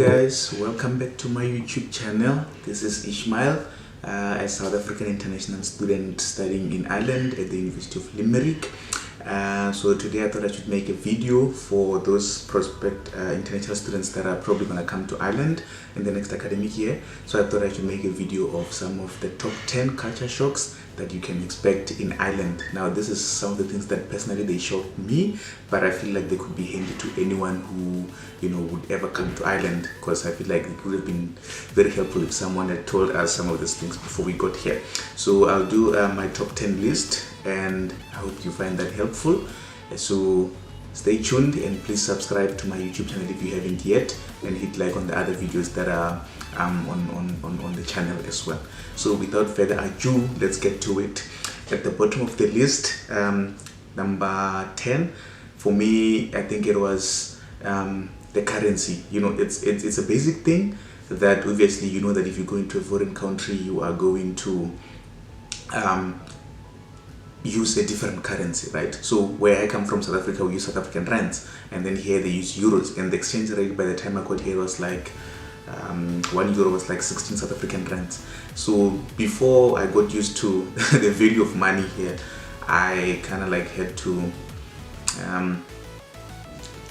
guys, welcome back to my YouTube channel. This is Ishmael, a South African international student studying in Ireland at the University of Limerick. So today I thought I should make a video for those prospect international students that are probably going to come to Ireland in the next academic year. So I thought I should make a video of some of the top 10 culture shocks that you can expect in Ireland. Now this is some of the things that personally they shocked me, but I feel like they could be handy to anyone who would ever come to Ireland, because I feel like it would have been very helpful if someone had told us some of these things before we got here. So I'll do my top 10 list, and I hope you find that helpful. So stay tuned and please subscribe to my YouTube channel if you haven't yet, and hit like on the other videos that are on the channel as well. So without further ado, let's get to it. At the bottom of the list, number 10 for me, I think it was the currency. It's a basic thing that obviously that if you go into a foreign country, you are going to use a different currency, right? So where I come from, South Africa, we use South African rands, and then here they use euros, and the exchange rate by the time I got here was like €1 was like 16 South African rands. So before I got used to the value of money here, I kind of like had to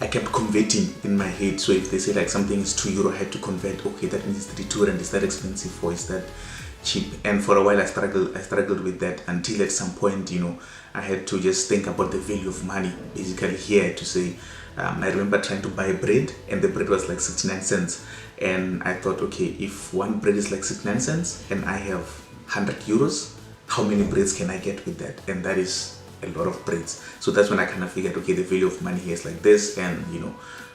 I kept converting in my head. So if they say like something is €2, I had to convert. Okay, that means 32 rand. Is that expensive or is that cheap? And for a while I struggled with that, until at some point I had to just think about the value of money basically here, to say I remember trying to buy bread, and the bread was like 69 cents, and I thought, okay, if one bread is like 69 cents and I have €100, how many breads can I get with that? And that is a lot of breads. So that's when I kind of figured, okay, the value of money here is like this, and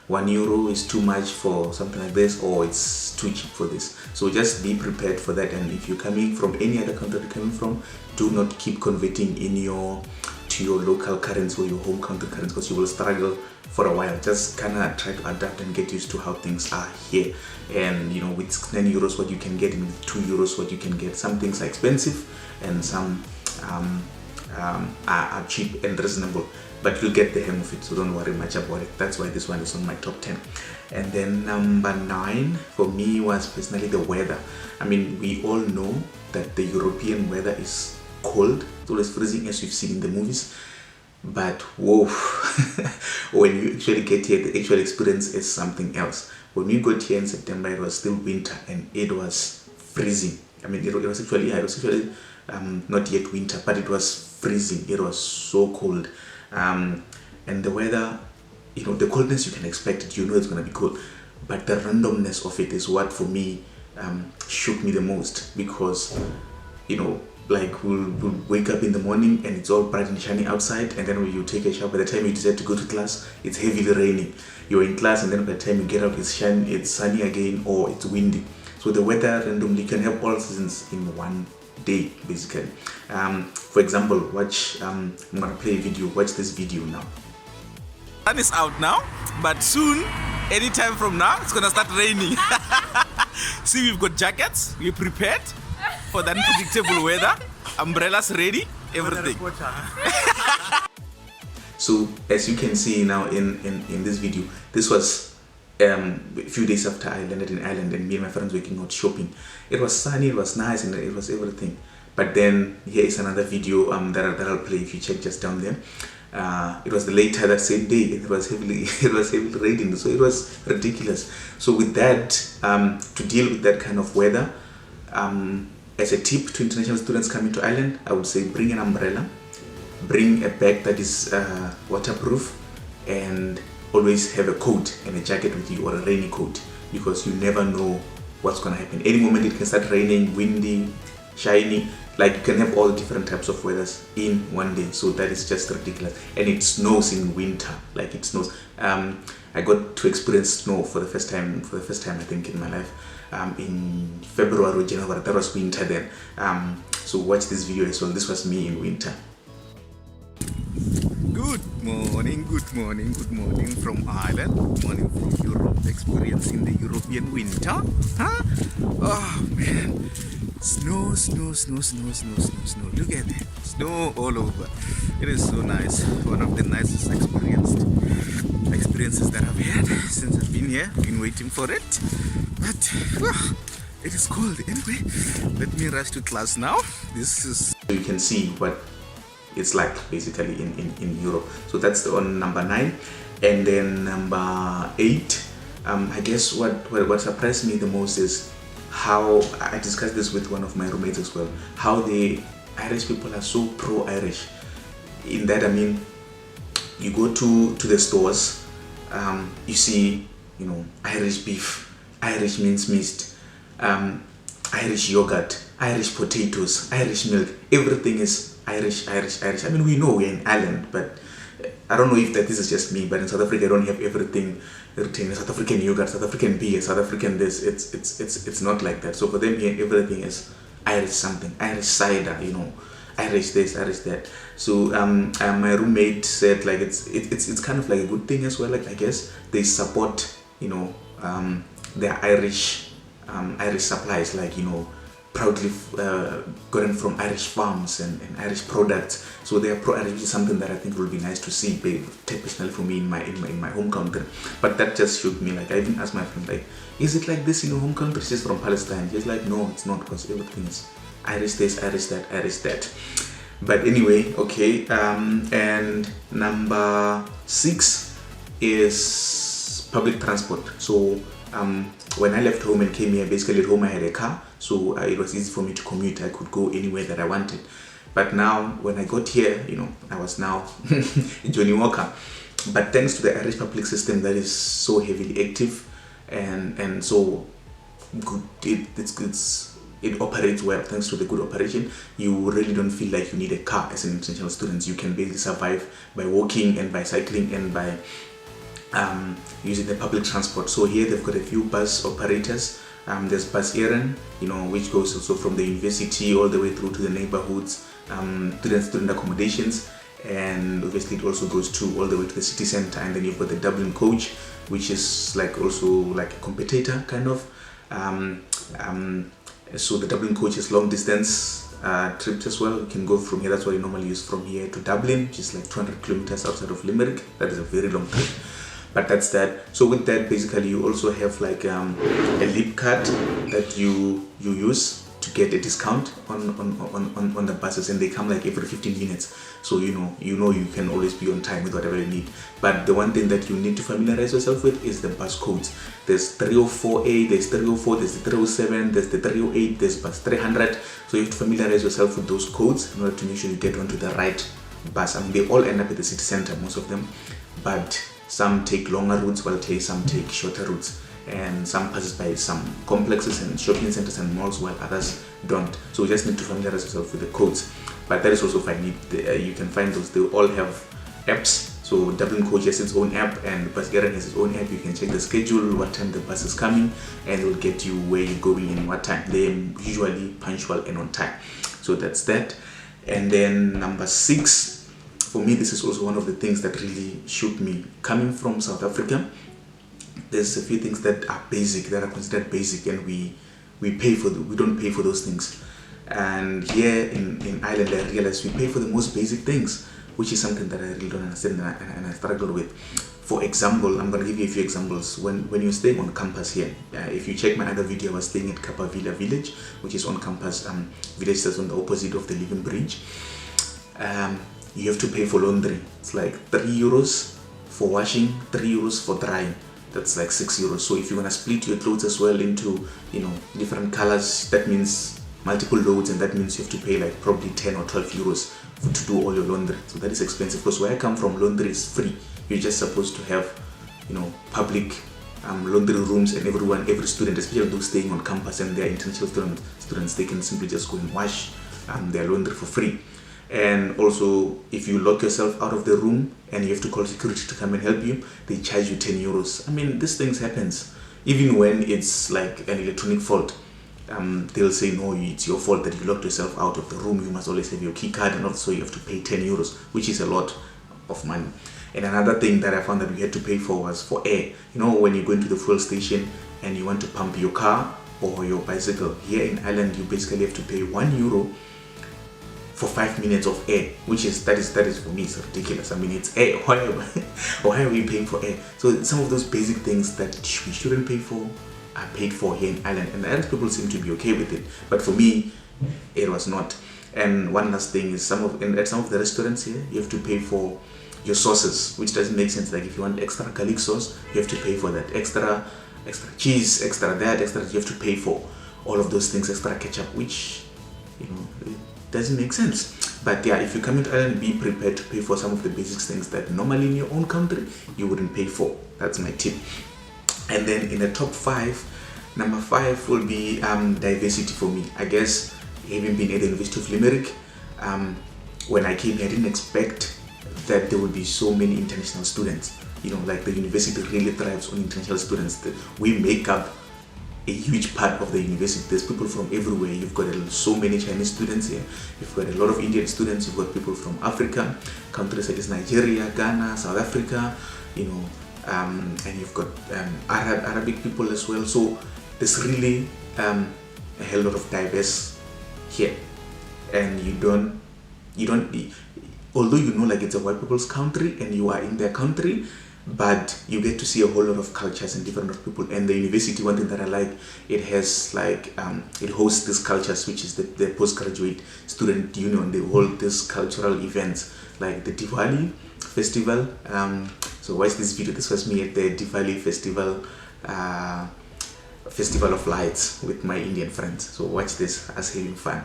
€1 is too much for something like this, or it's too cheap for this. So just be prepared for that. And if you're coming from any other country you're coming from, do not keep converting to your local currency or your home country currency, because you will struggle for a while. Just kind of try to adapt and get used to how things are here. And with €9 what you can get, and with €2 what you can get. Some things are expensive and some are cheap and reasonable, but you'll get the hang of it, so don't worry much about it. That's why this one is on my top 10. And then number 9 for me was personally the weather. I mean, we all know that the European weather is cold, it's always freezing, as you've seen in the movies, but whoa, when you actually get here, the actual experience is something else. When we got here in September, it was still winter and it was freezing. I mean, it was actually not yet winter, but it was freezing. It was so cold, and the weather, the coldness, you can expect it, it's going to be cold, but the randomness of it is what for me shook me the most, because like we'll wake up in the morning and it's all bright and shiny outside, and then when you take a shower, by the time you decide to go to class, it's heavily raining. You're in class, and then by the time you get out, it's sunny again, or it's windy. So the weather randomly can have all seasons in one day, basically. For example, watch I'm gonna play a video. Watch this video now. Sun is out now, but soon, anytime from now, it's gonna start raining. See, we've got jackets, we're prepared for the unpredictable weather, umbrellas ready, everything. So as you can see now in this video, this was a few days after I landed in Ireland, and me and my friends were going out shopping. It was sunny, it was nice, and it was everything. But then here is another video that I'll play if you check just down there. It was later that same day, it was heavily raining, so it was ridiculous. So with that, to deal with that kind of weather, as a tip to international students coming to Ireland, I would say bring an umbrella, bring a bag that is waterproof, and always have a coat and a jacket with you, or a rainy coat, because you never know what's going to happen. Any moment it can start raining, windy, shiny. Like, you can have all different types of weathers in one day. So that is just ridiculous. And it snows in winter, like it snows. I got to experience snow for the first time I think in my life, in February or January. That was winter then. So watch this video as well. This was me in winter. Good morning from Ireland. Good morning from Europe, experiencing the European winter. Huh? Oh man, snow. Look at that, snow all over. It is so nice. One of the nicest experienced. experiences that I've had since I've been here. Been waiting for it, but it is cold anyway. Let me rush to class now. This is, you can see what it's like basically in Europe. So that's on number 9. And then number 8, I guess what surprised me the most is how, I discussed this with one of my roommates as well, how the Irish people are so pro-Irish. In that, I mean, you go to the stores, you see, you know, Irish beef, Irish mincemeat, Irish yogurt, Irish potatoes, Irish milk. Everything is Irish. I mean, we know we're in Ireland, but I don't know if this is just me, but in South Africa, I don't have everything written. South African yogurt, South African beer, South African this. It's not like that. So for them here, everything is Irish something, Irish cider, you know, Irish this, Irish that. So my roommate said like it's kind of like a good thing as well. Like I guess they support, you know, their Irish supplies, like, you know, proudly gotten from Irish farms and Irish products. So they are pro-Irish, which is something that I think will be nice to see, personally for me in my home country. But that just shook me. Like I even asked my friend, like, is it like this in your home country? She's from Palestine. She's like, no, it's not, because everything is Irish this, Irish that, Irish that. But anyway, okay. And number 6 is public transport. So when I left home and came here, basically at home I had a car, so it was easy for me to commute. I could go anywhere that I wanted. But now when I got here, you know, I was now Johnny Walker. But thanks to the Irish public system that is so heavily active and so good, it operates well. Thanks to the good operation, you really don't feel like you need a car as an international student. You can basically survive by walking and by cycling and by using the public transport. So here they've got a few bus operators. There's Bus Erin, you know, which goes also from the university all the way through to the neighborhoods, student accommodations, and obviously it also goes to all the way to the city center. And then you've got the Dublin coach, which is like also like a competitor kind of. So the Dublin coach is long distance trips as well. You can go from here. That's what you normally use, from here to Dublin, which is like 200 kilometers outside of Limerick. That is a very long trip. But that's that. So with that, basically you also have like a leap card that you use to get a discount on the buses, and they come like every 15 minutes. So you know you can always be on time with whatever you need. But the one thing that you need to familiarize yourself with is the bus codes. There's 304A, there's 304, there's the 307, there's the 308, there's bus 300. So you have to familiarize yourself with those codes in order to make sure you get onto the right bus. I mean, they all end up at the city center, most of them, but some take longer routes, while some take shorter routes, and some passes by some complexes and shopping centers and malls, while others don't. So you just need to familiarize yourself with the codes. But that is also fine. You can find those. They all have apps. So Dublin Coach has its own app, and Bus Erin has its own app. You can check the schedule, what time the bus is coming, and it will get you where you're going and what time. They're usually punctual and on time. So that's that. And then number 6. For me, this is also one of the things that really shook me. Coming from South Africa, there's a few things that are basic, that are considered basic, and we don't pay for those things. And here in Ireland, I realized we pay for the most basic things, which is something that I really don't understand and I struggle with. For example, I'm going to give you a few examples. When you're staying on campus here, if you check my other video, I was staying at Kappa Villa Village, which is on campus, village that's on the opposite of the Living Bridge. You have to pay for laundry. It's like 3 euros for washing, 3 euros for drying. That's like 6 euros. So if you want to split your clothes as well into, you know, different colors, that means multiple loads, and that means you have to pay like probably 10 or 12 euros to do all your laundry. So that is expensive, because where I come from, laundry is free. You're just supposed to have, you know, public laundry rooms, and every student, especially those staying on campus and they're international students, they can simply just go and wash their laundry for free. And also, if you lock yourself out of the room and you have to call security to come and help you, they charge you 10 euros. I mean, these things happens. Even when it's like an electronic fault, they'll say, no, it's your fault that you locked yourself out of the room. You must always have your key card, and also you have to pay 10 euros, which is a lot of money. And another thing that I found that we had to pay for was for air. You know, when you go into the fuel station and you want to pump your car or your bicycle, here in Ireland, you basically have to pay 1 euro for 5 minutes of air, which is that is for me, it's ridiculous. I mean, it's air. Why are we paying for air? So some of those basic things that we shouldn't pay for are paid for here in Ireland, and the Irish people seem to be okay with it. But for me, it was not. And one last thing is at some of the restaurants here, you have to pay for your sauces, which doesn't make sense. Like if you want extra garlic sauce, you have to pay for that. Extra cheese, extra that, extra, you have to pay for all of those things, extra ketchup, which, it doesn't make sense. But yeah, if you come into Ireland, be prepared to pay for some of the basic things that normally in your own country you wouldn't pay for. That's my tip. And then in the top 5, number 5 will be diversity for me. I guess having been at the University of Limerick, when I came here, I didn't expect that there would be so many international students. Like the university really thrives on international students. We make up a huge part of the university. There's people from everywhere. You've got so many Chinese students here. You've got a lot of Indian students. You've got people from Africa, countries such as Nigeria, Ghana, South Africa, and you've got Arabic people as well. So there's really a hell lot of diverse here, and you don't although like it's a white people's country and you are in their country, but you get to see a whole lot of cultures and different of people. And the university, one thing that I like, it has it hosts these cultures, which is the postgraduate student union. They hold these cultural events like the Diwali festival. So watch this video. This was me at the Diwali festival of lights with my Indian friends. So watch this, us having fun.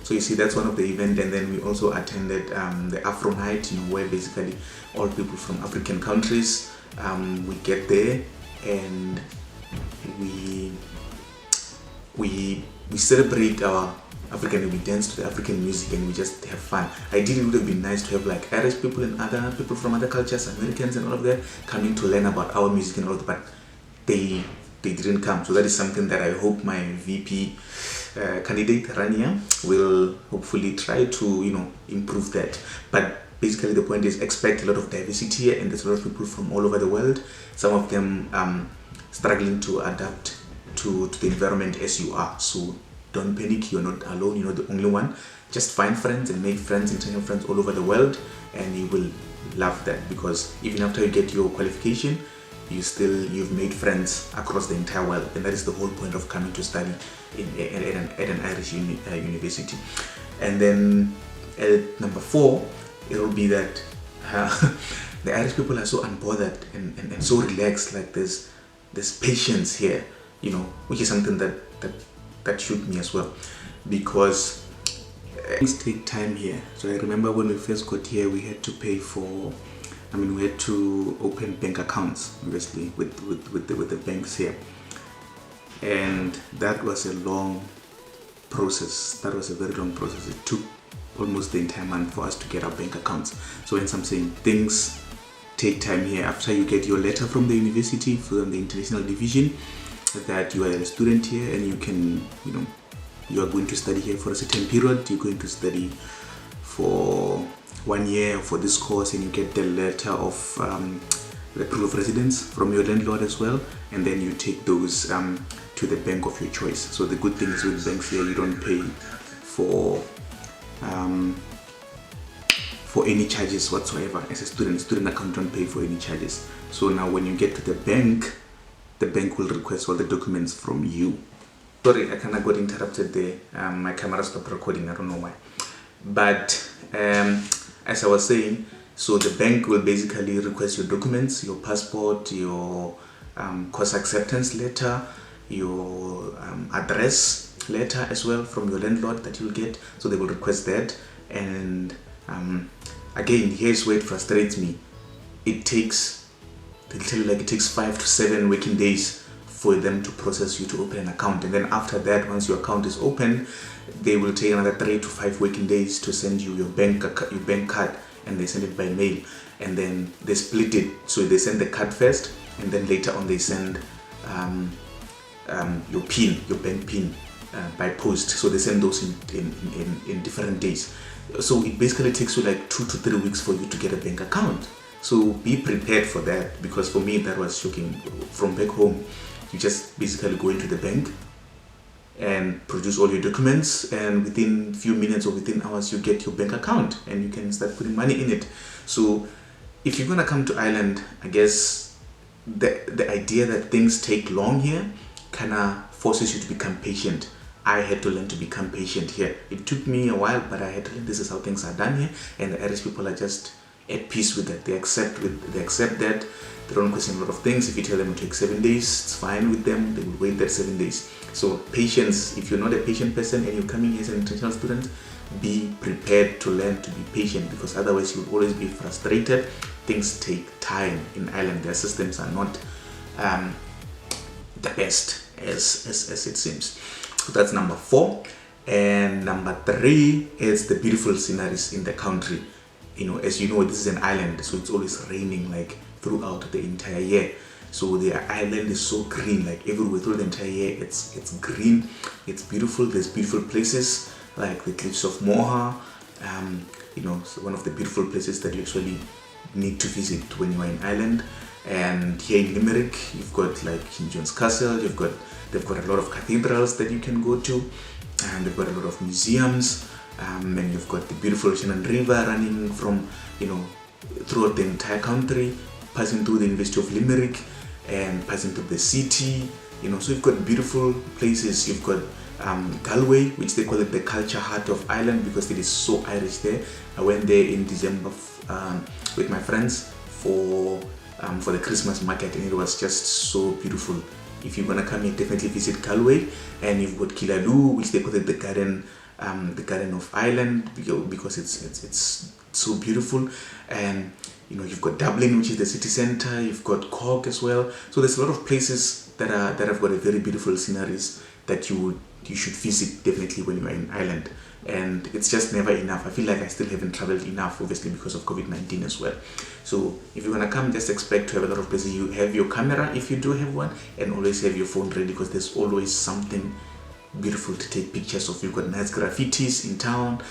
So you see, that's one of the events. And then we also attended the Afro night, where basically all people from African countries, we get there and we celebrate our African, we dance to the African music and we just have fun. Ideally, it would have been nice to have like Irish people and other people from other cultures, Americans and all of that, coming to learn about our music and all that, but they didn't come. So that is something that I hope my VP candidate Rania will hopefully try to improve that. But basically the point is, expect a lot of diversity here, and there's a lot of people from all over the world. Some of them struggling to adapt to the environment as you are. So don't panic, you're not alone, you're not the only one. Just find friends and make friends, international friends all over the world, and you will love that, because even after you get your qualification, you've made friends across the entire world, and that is the whole point of coming to study at an Irish university. And then at number 4, it will be that the Irish people are so unbothered and so relaxed. Like there's patience here, which is something that shoot me as well, because things take time here. So I remember when we first got here, we had to pay for, we had to open bank accounts, obviously, with the banks here, and that was a long process. That was a very long process. It took almost the entire month for us to get our bank accounts. So hence I'm saying things take time here. After you get your letter from the university, from the international division, that you are a student here and you can, you are going to study here for a certain period, you're going to study for 1 year for this course, and you get the letter of the proof of residence from your landlord as well, and then you take those to the bank of your choice. So the good thing is with banks here, you don't pay for any charges whatsoever. As a student account, don't pay for any charges. So now when you get to the bank will request all the documents from you. Sorry, I kind of got interrupted there. My camera stopped recording, I don't know why. But as I was saying, so the bank will basically request your documents, your passport, your course acceptance letter, your address letter as well from your landlord that you'll get. So they will request that. And again, here's where it frustrates me. They'll tell you it takes 5 to 7 working days for them to process you to open an account, and then after that, once your account is open, they will take another 3 to 5 working days to send you your bank card, and they send it by mail, and then they split it. So they send the card first, and then later on they send your bank PIN by post. So they send those in different days. So it basically takes you like 2 to 3 weeks for you to get a bank account. So be prepared for that, because for me that was shocking. From back home, you just basically go into the bank and produce all your documents, and within few minutes or within hours you get your bank account and you can start putting money in it. So if you're gonna come to Ireland, I guess the idea that things take long here kind of forces you to become patient. I had to learn to become patient here. It took me a while, but I had to learn this is how things are done here, and the Irish people are just at peace with that. They accept that. They don't question a lot of things. If you tell them it takes 7 days, it's fine with them. They will wait that 7 days. So patience. If you're not a patient person and you're coming here as an international student, be prepared to learn to be patient, because otherwise you'll always be frustrated. Things take time in Ireland. Their systems are not the best as it seems. So that's number 4. And number 3 is the beautiful sceneries in the country. As you know, this is an island, so it's always raining like throughout the entire year. So the island is so green, like everywhere through the entire year. It's green, it's beautiful. There's beautiful places like the cliffs of Moher. So one of the beautiful places that you actually need to visit when you are in Ireland. And here in Limerick, you've got like King John's Castle. They've got a lot of cathedrals that you can go to, and they've got a lot of museums. And you've got the beautiful Shannon River running from throughout the entire country, passing through the University of Limerick and passing through the city. So you've got beautiful places. You've got Galway, which they call it the culture heart of Ireland, because it is so Irish there. I went there in December with my friends for the Christmas market, and it was just so beautiful. If you're gonna come here, definitely visit Galway. And you've got Killaloo, which they call it the garden of Ireland, because it's so beautiful. And you've got Dublin, which is the city center. You've got Cork as well. So there's a lot of places that have got a very beautiful sceneries that you should visit definitely when you are in Ireland. And it's just never enough. I feel like I still haven't traveled enough, obviously because of COVID-19 as well. So if you're gonna come, just expect to have a lot of places. You have your camera if you do have one, and always have your phone ready, because there's always something beautiful to take pictures of. You've got nice graffitis in town,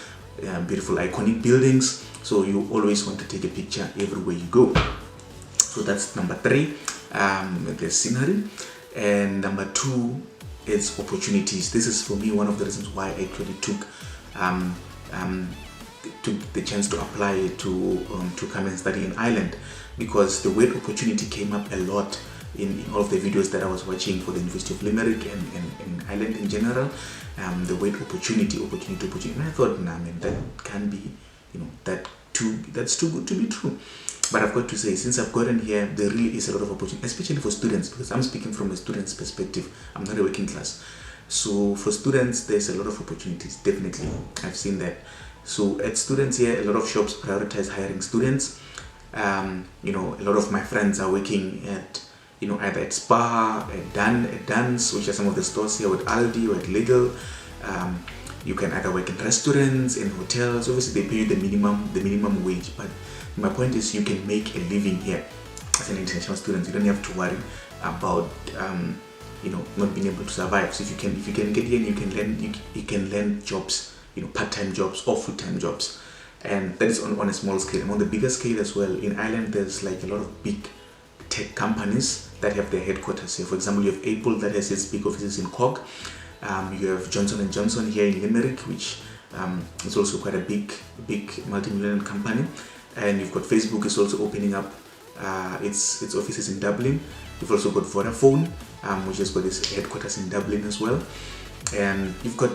beautiful iconic buildings, so you always want to take a picture everywhere you go. So that's number 3, the scenery. And number 2 is opportunities. This is for me one of the reasons why I actually took the chance to apply to come and study in Ireland, because the word opportunity came up a lot in all of the videos that I was watching for the University of Limerick and Ireland in general. The word opportunity. And I thought, nah man, that can't be, that's too good to be true. But I've got to say, since I've gotten here, there really is a lot of opportunity, especially for students, because I'm speaking from a student's perspective. I'm not a working class. So for students, there's a lot of opportunities, definitely. I've seen that. So at students here, a lot of shops prioritize hiring students. A lot of my friends are working at, either at Spa, at Dance, which are some of the stores here, with Aldi or at Lidl. You can either work in restaurants, in hotels. Obviously, they pay you the minimum wage. But my point is, you can make a living here as an international student. You don't have to worry about not being able to survive. So if you can get here, and you can learn jobs, part-time jobs or full-time jobs, and that is on a small scale. And on the bigger scale as well, in Ireland, there's like a lot of big tech companies that have their headquarters here. For example, you have Apple that has its big offices in Cork. You have Johnson & Johnson here in Limerick, which is also quite a big multi-million company. And you've got Facebook is also opening up its offices in Dublin. You've also got Vodafone, which has got its headquarters in Dublin as well. And you've got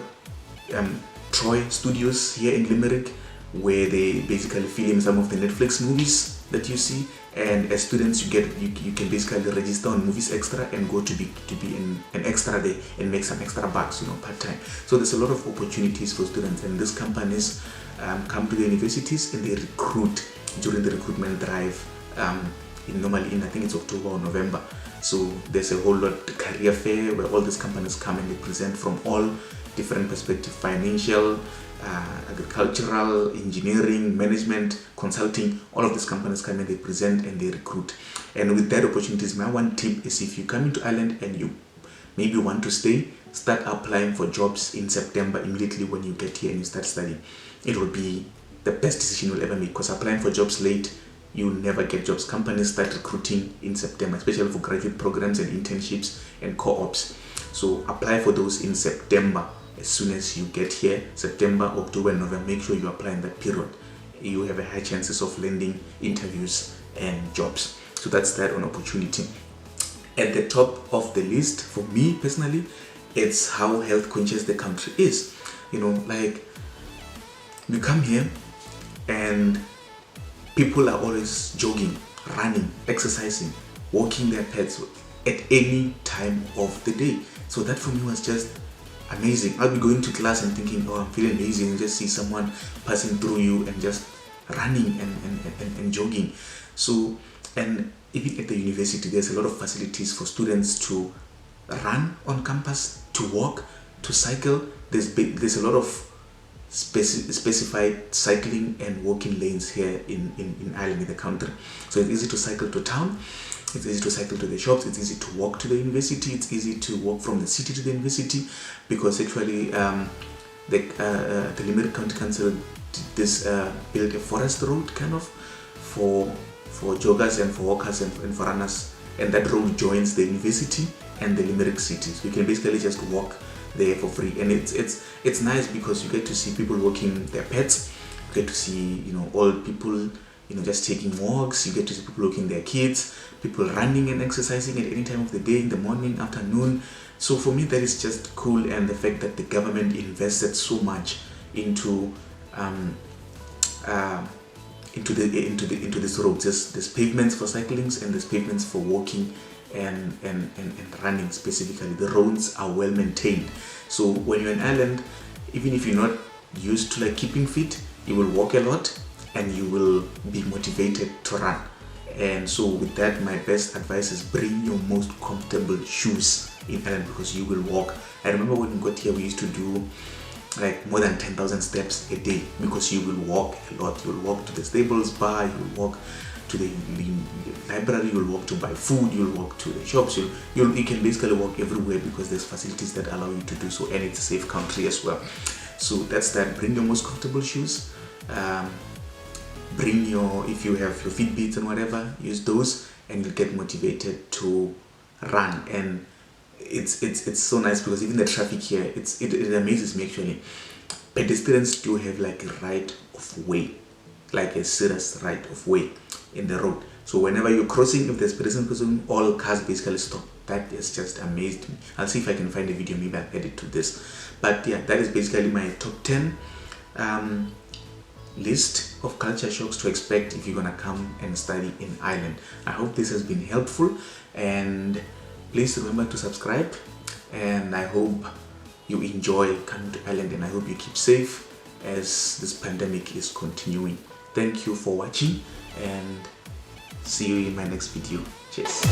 Troy Studios here in Limerick, where they basically film some of the Netflix movies that you see. And as students, you can basically register on Movies Extra and go to be an extra there and make some extra bucks, part-time. So there's a lot of opportunities for students, and these companies come to the universities and they recruit during the recruitment drive. Normally I think it's October or November. So there's a whole lot career fair where all these companies come and they present from all different perspectives: financial, agricultural, engineering, management, consulting. All of these companies come and they present and they recruit. And with that opportunities, my one tip is, if you come into Ireland and you maybe want to stay, start applying for jobs in September immediately when you get here and you start studying. it will be the best decision you'll ever make, because applying for jobs late, you'll never get jobs. Companies start recruiting in September, especially for graduate programs and internships and co-ops. So apply for those in September. As soon as you get here, September, October, November, make sure you apply in that period. You have a high chances of landing interviews and jobs. So that's that on opportunity. At the top of the list for me personally, it's how health conscious the country is. You know, like, you come here and people are always jogging, running, exercising, walking their pets at any time of the day. So that for me was just amazing. I'll be going to class and thinking, oh, I'm feeling lazy, and just see someone passing through you and just running and jogging. So, and even at the university, there's a lot of facilities for students to run on campus, to walk, to cycle. There's a lot of specified cycling and walking lanes here in Ireland, in the country. So it's easy to cycle to town, it's easy to cycle to the shops, it's easy to walk to the university, it's easy to walk from the city to the university, because actually the Limerick County Council built a forest road kind of for joggers and for walkers and for runners, and that road joins the university and the Limerick city. So you can basically just walk there for free, and it's nice because you get to see people walking their pets, you get to see, you know, old people, you know, just taking walks, you get to see people walking their kids, people running and exercising at any time of the day, in the morning, afternoon. So for me, that is just cool, and the fact that the government invested so much into this road. There's pavements for cyclings and there's pavements for walking and running. Specifically, the roads are well maintained. So when you're in Ireland, even if you're not used to like keeping fit, you will walk a lot and you will be motivated to run. And so with that, my best advice is bring your most comfortable shoes in Ireland, because you will walk. I remember when we got here, we used to do like more than 10,000 steps a day, because you will walk a lot. You will walk to the stables bar, you will walk to the library, you will walk to buy food, you will walk to the shops, you can basically walk everywhere, because there's facilities that allow you to do so, and it's a safe country as well. So that's that. Bring your most comfortable shoes, bring if you have your Fitbits and whatever, use those, and you'll get motivated to run. And it's so nice, because even the traffic here, it amazes me actually. Pedestrians do have like a right of way, like a serious right of way in the road. So whenever you're crossing, if there's pedestrian crossing, all cars basically stop. That has just amazed me. I'll see if I can find a video, maybe I'll add it to this. But yeah, that is basically my top 10 list of culture shocks to expect if you're gonna come and study in Ireland. I hope this has been helpful, and please remember to subscribe, and I hope you enjoy coming to Ireland, and I hope you keep safe as this pandemic is continuing. Thank you for watching, and see you in my next video. Cheers.